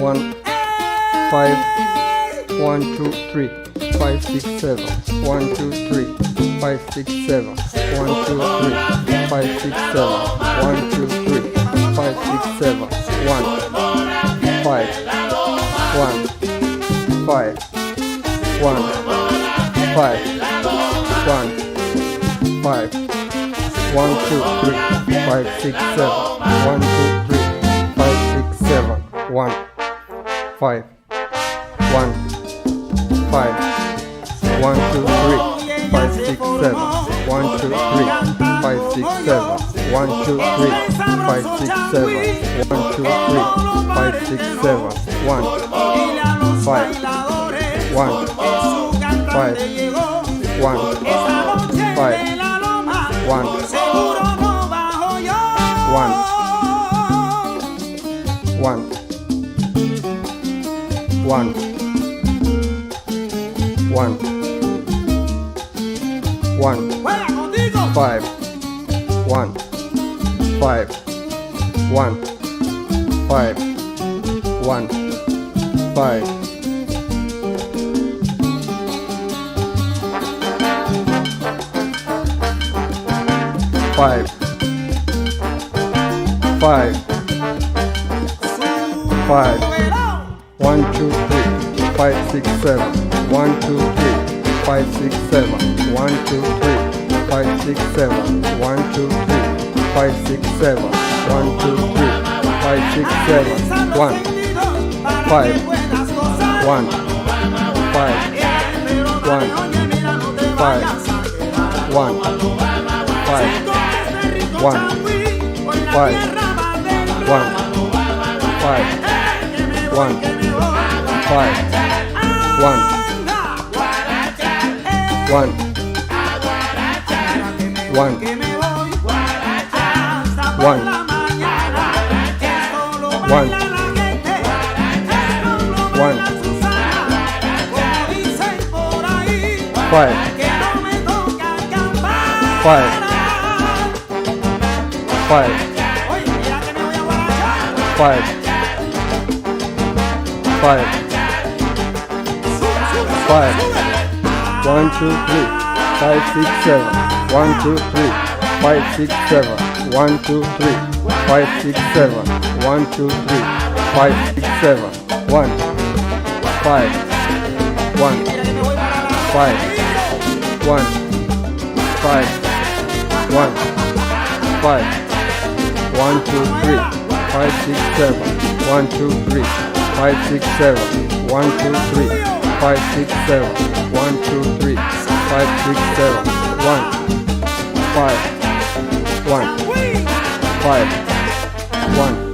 1, 5, 1, 2, 3, 5, 6, 7, 1, 2, 3, 5, 6, 7, 1, 2, 3, 5, 6, 7, 1, 2, 3, 5, 6, 7, 1, 5, 1, 5, 1, 5, 1, 5, 1, 2, 3, 5, 6, 7, 1, 2, 3, 5, 6, 7, 1, 5, 1, 5, 1, 2, 3, 5, 6, 7, 1, 2, 3, 5, 6, 7, 1, 2, 3, 5, 6, 7, 1, 2, 3, 5, 6, 7, 1, 5, 1, 5, 1, 5, 1, 1, 1, 1, 1, 5, 1, 5, 1, 5, 1, 5. 5, 5, 5, 1, 2, 3, 5, 6, 7, 1, 2, 3, 5, 6, 7, 1, 2, 3, 5, 6, 7, 1, 2, 3, 5, 6, 7, 1, 2, 3, 5, 6, 7, 1, 5, 1, 5, 1, 5, 1, 5, 1, 5, 1, 5, 1, 5, 1, 1, 1, 1, 1, 1, 5, 5, 5, 5, 5, 5, 1, 2, 3, 5, 6, 7, 1, 2, 3, 5, 6, 7, 1, 2, 3, 5, 6, 7, 1, 2, 3, 5, 6, 7, 1, 5, 1, 5, 1, 5, 1, 5, 1, 2, 3, 5, 6, 7, 1, 2, 3, 5, 6, 7, 1, 2, 3, 5, 6, 7, 1, 2, 3, 5, 6, 7, 1, 5, 1, 5, 1.